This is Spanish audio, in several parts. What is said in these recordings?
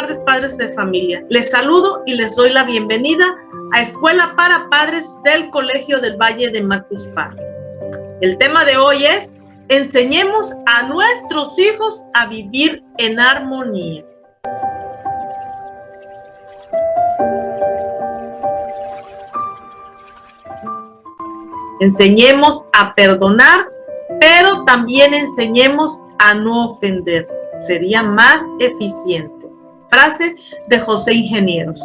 tardes, padres de familia. Les saludo y les doy la bienvenida a Escuela para Padres del Colegio del Valle de Macuspana. El tema de hoy es: enseñemos a nuestros hijos a vivir en armonía. Enseñemos a perdonar, pero también enseñemos a no ofender. Sería más eficiente. Frase de José Ingenieros.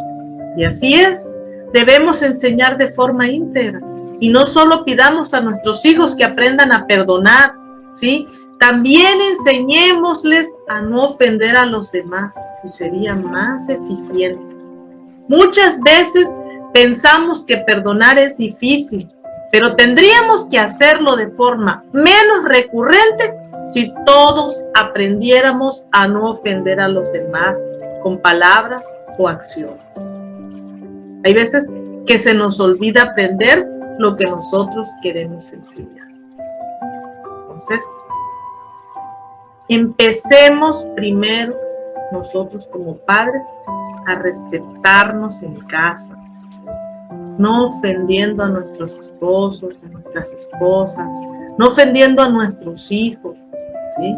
Y así es, debemos enseñar de forma íntegra. Y no solo pidamos a nuestros hijos que aprendan a perdonar, ¿sí? También enseñémosles a no ofender a los demás. Y sería más eficiente. Muchas veces pensamos que perdonar es difícil, pero tendríamos que hacerlo de forma menos recurrente si todos aprendiéramos a no ofender a los demás con palabras o acciones. Hay veces que se nos olvida aprender lo que nosotros queremos enseñar. Entonces, empecemos primero nosotros como padres a respetarnos en casa, no ofendiendo a nuestros esposos, a nuestras esposas, no ofendiendo a nuestros hijos, ¿sí?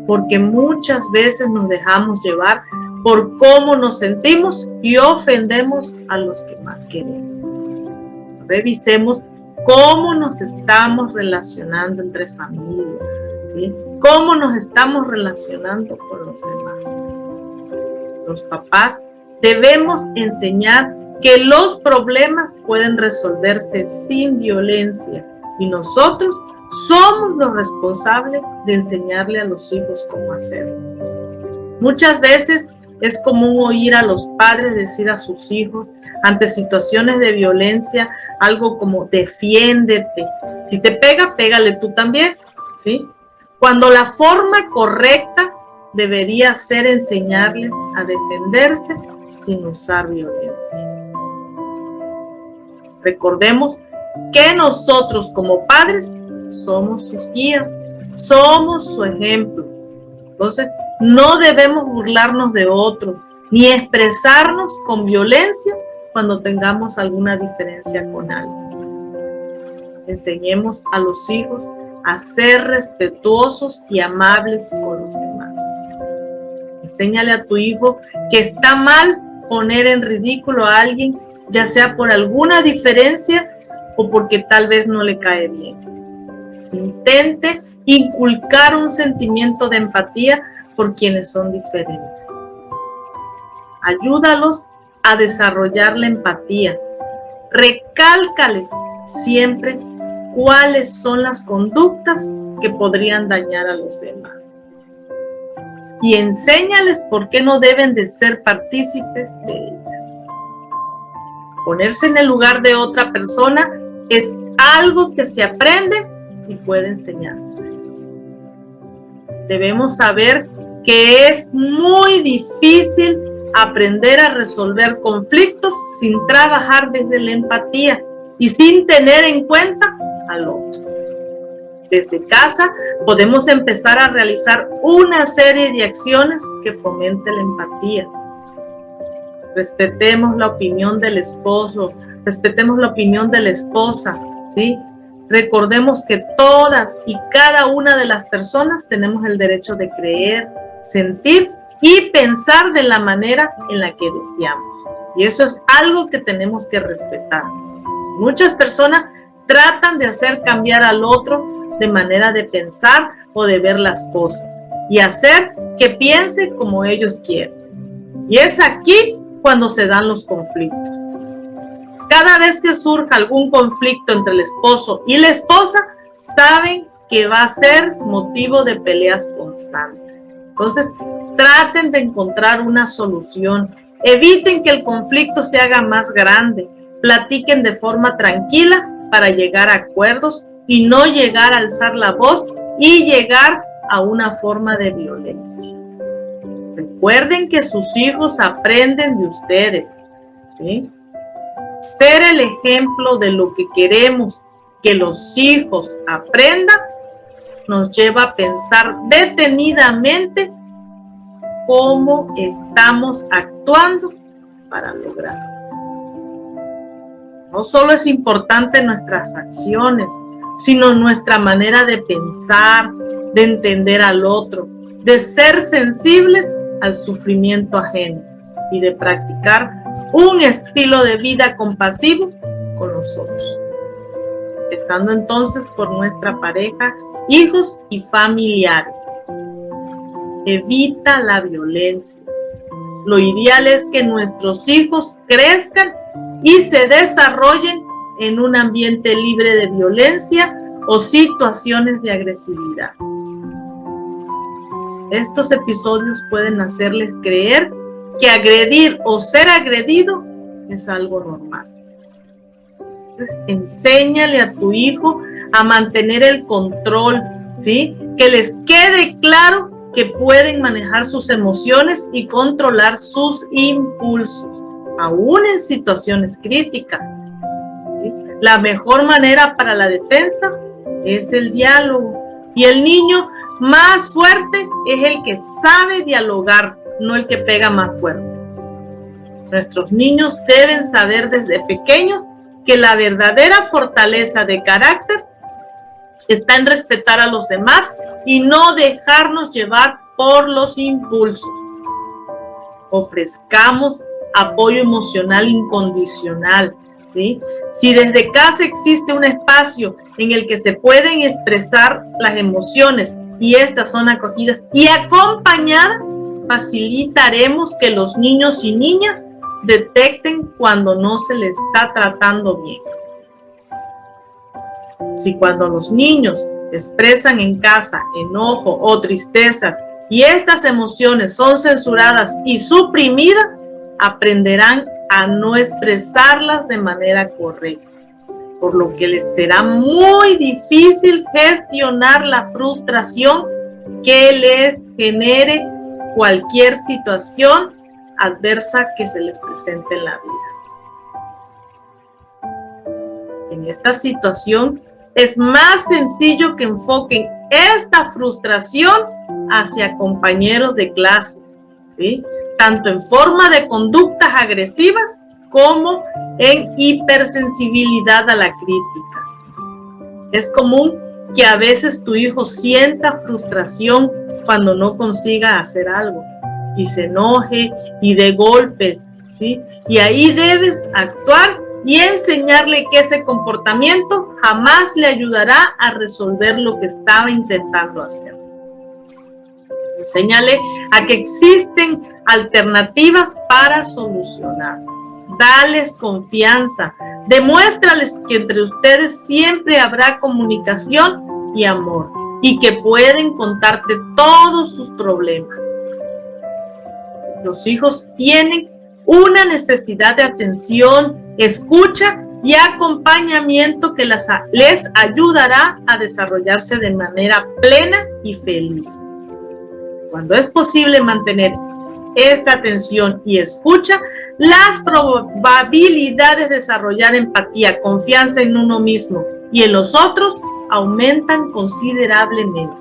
Porque muchas veces nos dejamos llevar por cómo nos sentimos y ofendemos a los que más queremos. Revisemos cómo nos estamos relacionando entre familias, ¿sí? Cómo nos estamos relacionando con los demás. Los papás debemos enseñar que los problemas pueden resolverse sin violencia y nosotros somos los responsables de enseñarle a los hijos cómo hacerlo. Muchas veces es común oír a los padres decir a sus hijos ante situaciones de violencia algo como: defiéndete, si te pega, pégale tú también, ¿sí? Cuando la forma correcta debería ser enseñarles a defenderse sin usar violencia. Recordemos que nosotros como padres somos sus guías, somos su ejemplo. Entonces, no debemos burlarnos de otros, ni expresarnos con violencia cuando tengamos alguna diferencia con alguien. Enseñemos a los hijos a ser respetuosos y amables con los demás. Enséñale a tu hijo que está mal poner en ridículo a alguien, ya sea por alguna diferencia o porque tal vez no le cae bien. Intente inculcar un sentimiento de empatía por quienes son diferentes. Ayúdalos a desarrollar la empatía. Recálcales siempre cuáles son las conductas que podrían dañar a los demás. Y enséñales por qué no deben de ser partícipes de ellas. Ponerse en el lugar de otra persona es algo que se aprende y puede enseñarse. Debemos saber que es muy difícil aprender a resolver conflictos sin trabajar desde la empatía y sin tener en cuenta al otro. Desde casa podemos empezar a realizar una serie de acciones que fomenten la empatía. Respetemos la opinión del esposo, respetemos la opinión de la esposa, ¿sí? Recordemos que todas y cada una de las personas tenemos el derecho de creer, sentir y pensar de la manera en la que deseamos. Y eso es algo que tenemos que respetar. Muchas personas tratan de hacer cambiar al otro de manera de pensar o de ver las cosas y hacer que piense como ellos quieren. Y es aquí cuando se dan los conflictos. Cada vez que surja algún conflicto entre el esposo y la esposa, saben que va a ser motivo de peleas constantes. Entonces, traten de encontrar una solución. Eviten que el conflicto se haga más grande. Platiquen de forma tranquila para llegar a acuerdos y no llegar a alzar la voz y llegar a una forma de violencia. Recuerden que sus hijos aprenden de ustedes, ¿sí? Ser el ejemplo de lo que queremos que los hijos aprendan nos lleva a pensar detenidamente cómo estamos actuando para lograrlo. No solo es importante nuestras acciones, sino nuestra manera de pensar, de entender al otro, de ser sensibles al sufrimiento ajeno y de practicar un estilo de vida compasivo con nosotros. Empezando entonces por nuestra pareja, hijos y familiares. Evita la violencia. Lo ideal es que nuestros hijos crezcan y se desarrollen en un ambiente libre de violencia o situaciones de agresividad. Estos episodios pueden hacerles creer que agredir o ser agredido es algo normal. Enséñale a tu hijo a mantener el control, ¿sí? Que les quede claro que pueden manejar sus emociones y controlar sus impulsos, aún en situaciones críticas. ¿Sí? La mejor manera para la defensa es el diálogo. Y el niño más fuerte es el que sabe dialogar, no el que pega más fuerte. Nuestros niños deben saber desde pequeños que la verdadera fortaleza de carácter está en respetar a los demás y no dejarnos llevar por los impulsos. Ofrezcamos apoyo emocional incondicional, ¿sí? Si desde casa existe un espacio en el que se pueden expresar las emociones y estas son acogidas y acompañadas, facilitaremos que los niños y niñas detecten cuando no se les está tratando bien. Si cuando los niños expresan en casa enojo o tristezas y estas emociones son censuradas y suprimidas, aprenderán a no expresarlas de manera correcta, por lo que les será muy difícil gestionar la frustración que les genere cualquier situación adversa que se les presente en la vida. En esta situación es más sencillo que enfoquen esta frustración hacia compañeros de clase, ¿sí? Tanto en forma de conductas agresivas como en hipersensibilidad a la crítica. Es común que a veces tu hijo sienta frustración cuando no consiga hacer algo y se enoje y dé golpes, ¿sí? Y ahí debes actuar y enseñarle que ese comportamiento jamás le ayudará a resolver lo que estaba intentando hacer. Enséñale a que existen alternativas para solucionar. Dales confianza. Demuéstrales que entre ustedes siempre habrá comunicación y amor y que pueden contarte todos sus problemas. Los hijos tienen una necesidad de atención, escucha y acompañamiento que les ayudará a desarrollarse de manera plena y feliz. Cuando es posible mantener esta atención y escucha, las probabilidades de desarrollar empatía, confianza en uno mismo y en los otros aumentan considerablemente.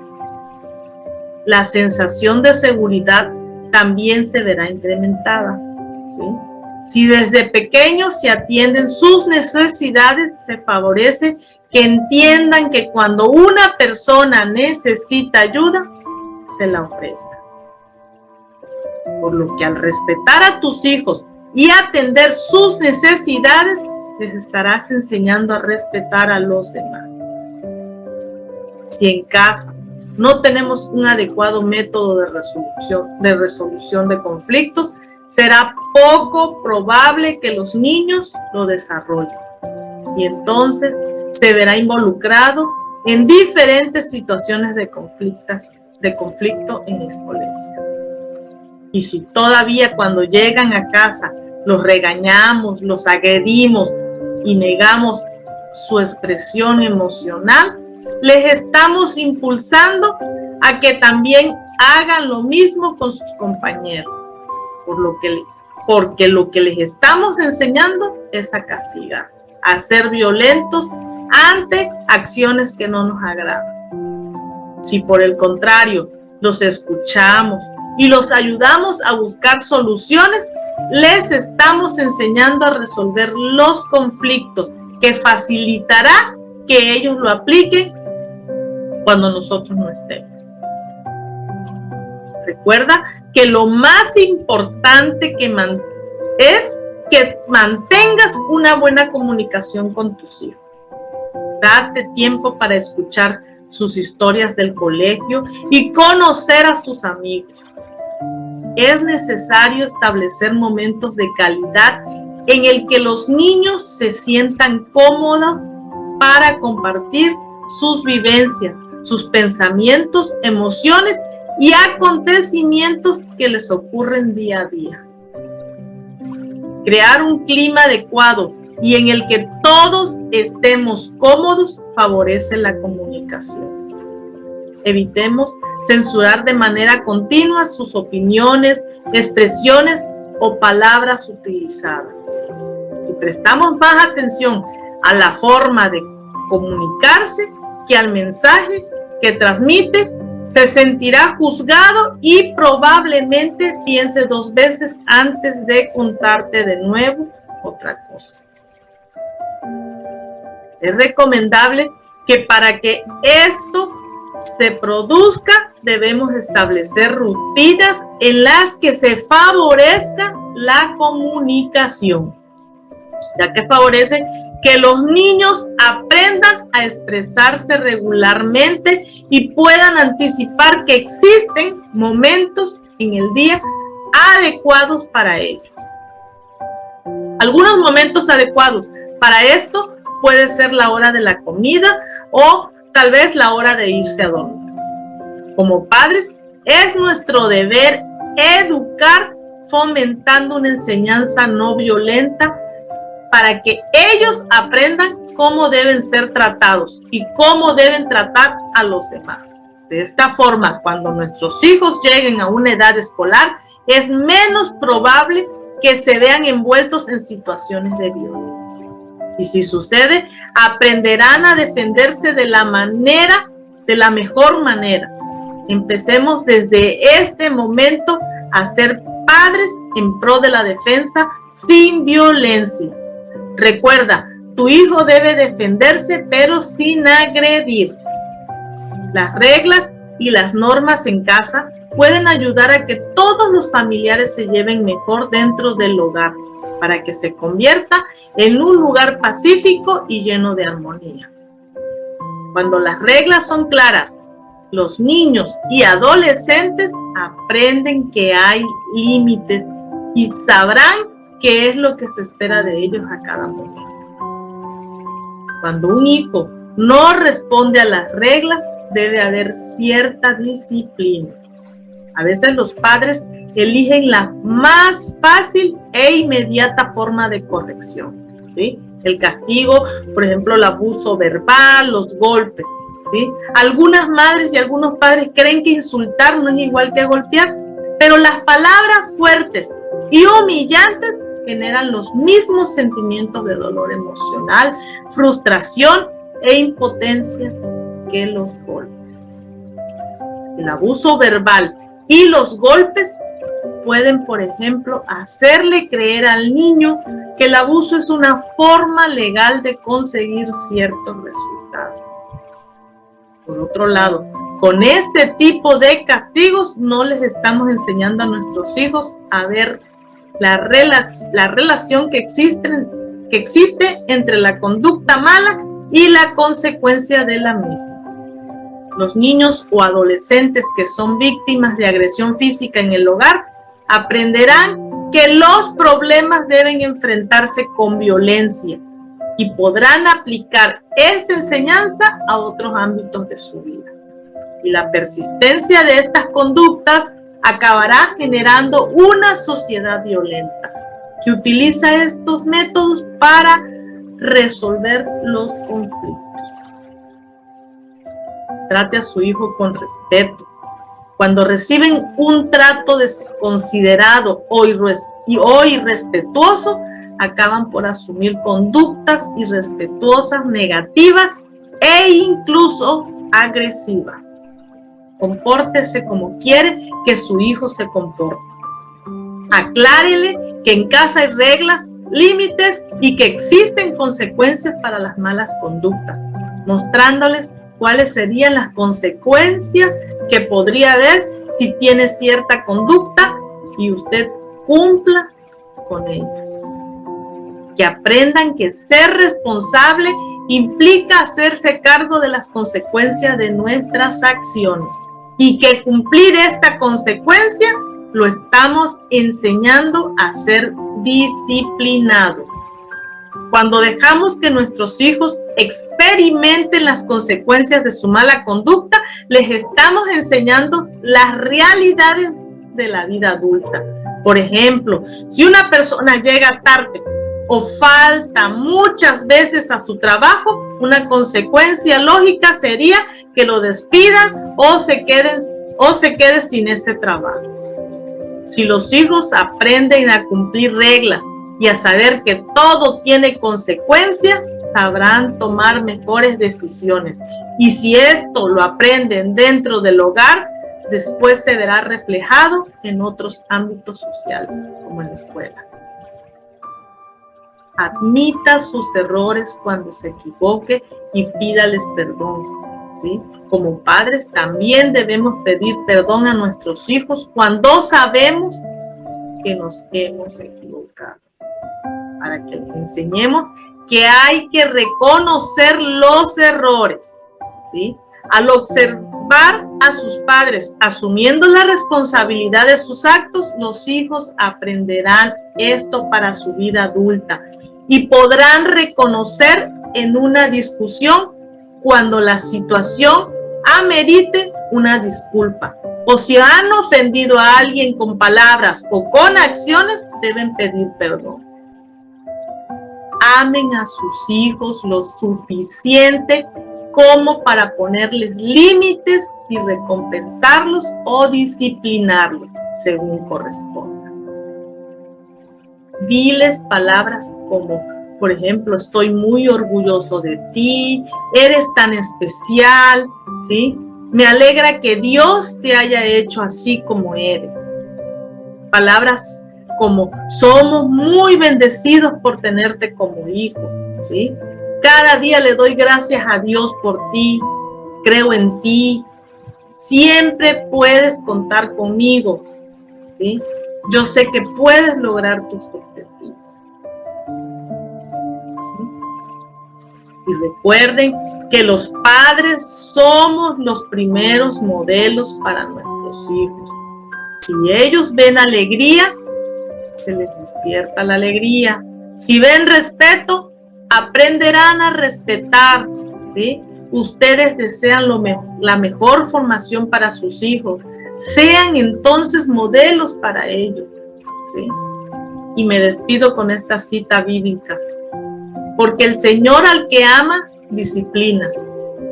La sensación de seguridad también se verá incrementada, ¿sí? Si desde pequeños se atienden sus necesidades, se favorece que entiendan que cuando una persona necesita ayuda, se la ofrezca. Por lo que al respetar a tus hijos y atender sus necesidades, les estarás enseñando a respetar a los demás. Si en casa no tenemos un adecuado método de resolución de conflictos, será poco probable que los niños lo desarrollen. Y entonces se verá involucrado en diferentes situaciones de conflicto en el colegio. Y si todavía cuando llegan a casa los regañamos, los agredimos y negamos su expresión emocional, les estamos impulsando a que también hagan lo mismo con sus compañeros, porque lo que les estamos enseñando es a castigar, a ser violentos ante acciones que no nos agradan. Si por el contrario los escuchamos, y los ayudamos a buscar soluciones, les estamos enseñando a resolver los conflictos, que facilitará que ellos lo apliquen cuando nosotros no estemos. Recuerda que lo más importante es que mantengas una buena comunicación con tus hijos. Date tiempo para escuchar sus historias del colegio y conocer a sus amigos. Es necesario establecer momentos de calidad en el que los niños se sientan cómodos para compartir sus vivencias, sus pensamientos, emociones y acontecimientos que les ocurren día a día. Crear un clima adecuado y en el que todos estemos cómodos favorece la comunicación. Evitemos censurar de manera continua sus opiniones, expresiones o palabras utilizadas. Si prestamos más atención a la forma de comunicarse que al mensaje que transmite, se sentirá juzgado y probablemente piense 2 veces antes de contarte de nuevo otra cosa. Es recomendable que para que esto se produzca, debemos establecer rutinas en las que se favorezca la comunicación, ya que favorece que los niños aprendan a expresarse regularmente y puedan anticipar que existen momentos en el día adecuados para ello. Algunos momentos adecuados para esto puede ser la hora de la comida o tal vez la hora de irse a dormir. Como padres, es nuestro deber educar fomentando una enseñanza no violenta para que ellos aprendan cómo deben ser tratados y cómo deben tratar a los demás. De esta forma, cuando nuestros hijos lleguen a una edad escolar, es menos probable que se vean envueltos en situaciones de violencia. Y si sucede, aprenderán a defenderse de la mejor manera. Empecemos desde este momento a ser padres en pro de la defensa sin violencia. Recuerda, tu hijo debe defenderse, pero sin agredir. Las reglas y las normas en casa pueden ayudar a que todos los familiares se lleven mejor dentro del hogar, para que se convierta en un lugar pacífico y lleno de armonía. Cuando las reglas son claras, los niños y adolescentes aprenden que hay límites y sabrán qué es lo que se espera de ellos a cada momento. Cuando un hijo no responde a las reglas, debe haber cierta disciplina. A veces los padres eligen la más fácil e inmediata forma de corrección, ¿sí? El castigo, por ejemplo, el abuso verbal, los golpes, ¿sí? Algunas madres y algunos padres creen que insultar no es igual que golpear, pero las palabras fuertes y humillantes generan los mismos sentimientos de dolor emocional, frustración e impotencia que los golpes. El abuso verbal y los golpes pueden, por ejemplo, hacerle creer al niño que el abuso es una forma legal de conseguir ciertos resultados. Por otro lado, con este tipo de castigos no les estamos enseñando a nuestros hijos a ver la relación que existe entre la conducta mala y la consecuencia de la misma. Los niños o adolescentes que son víctimas de agresión física en el hogar aprenderán que los problemas deben enfrentarse con violencia y podrán aplicar esta enseñanza a otros ámbitos de su vida. Y la persistencia de estas conductas acabará generando una sociedad violenta que utiliza estos métodos para resolver los conflictos. Trate a su hijo con respeto. Cuando reciben un trato desconsiderado o irrespetuoso, acaban por asumir conductas irrespetuosas, negativas e incluso agresivas. compórtese como quiere que su hijo se comporte. Aclárele que en casa hay reglas, límites y que existen consecuencias para las malas conductas, mostrándoles cuáles serían las consecuencias que podría haber si tiene cierta conducta y usted cumpla con ellas. Que aprendan que ser responsable implica hacerse cargo de las consecuencias de nuestras acciones y que cumplir esta consecuencia lo estamos enseñando a ser disciplinados. Cuando dejamos que nuestros hijos experimenten las consecuencias de su mala conducta, les estamos enseñando las realidades de la vida adulta. Por ejemplo, si una persona llega tarde o falta muchas veces a su trabajo, una consecuencia lógica sería que lo despidan o se quede sin ese trabajo. Si los hijos aprenden a cumplir reglas y a saber que todo tiene consecuencia, sabrán tomar mejores decisiones. Y si esto lo aprenden dentro del hogar, después se verá reflejado en otros ámbitos sociales, como en la escuela. Admita sus errores cuando se equivoque y pídales perdón, ¿sí? Como padres también debemos pedir perdón a nuestros hijos cuando sabemos que nos hemos equivocado, para que les enseñemos que hay que reconocer los errores, ¿sí? Al observar a sus padres asumiendo la responsabilidad de sus actos, los hijos aprenderán esto para su vida adulta y podrán reconocer en una discusión cuando la situación amerite una disculpa. O si han ofendido a alguien con palabras o con acciones, deben pedir perdón. Amen a sus hijos lo suficiente como para ponerles límites y recompensarlos o disciplinarlos según corresponda. Diles palabras como, por ejemplo, estoy muy orgulloso de ti, eres tan especial, ¿sí? Me alegra que Dios te haya hecho así como eres. Palabras como, somos muy bendecidos por tenerte como hijo, ¿sí? Cada día le doy gracias a Dios por ti, creo en ti, siempre puedes contar conmigo, ¿sí? Yo sé que puedes lograr tus objetivos. ¿Sí? Y recuerden que los padres somos los primeros modelos para nuestros hijos. Si ellos ven alegría, se les despierta la alegría. Si ven respeto, aprenderán a respetar, ¿sí? Ustedes desean la mejor formación para sus hijos. Sean entonces modelos para ellos, ¿sí? Y me despido con esta cita bíblica. Porque el Señor al que ama, disciplina.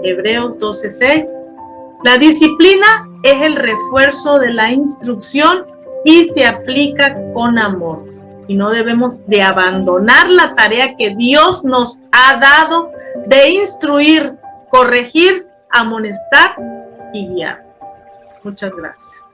Hebreos 12:6. La disciplina es el refuerzo de la instrucción y se aplica con amor. Y no debemos de abandonar la tarea que Dios nos ha dado de instruir, corregir, amonestar y guiar. Muchas gracias.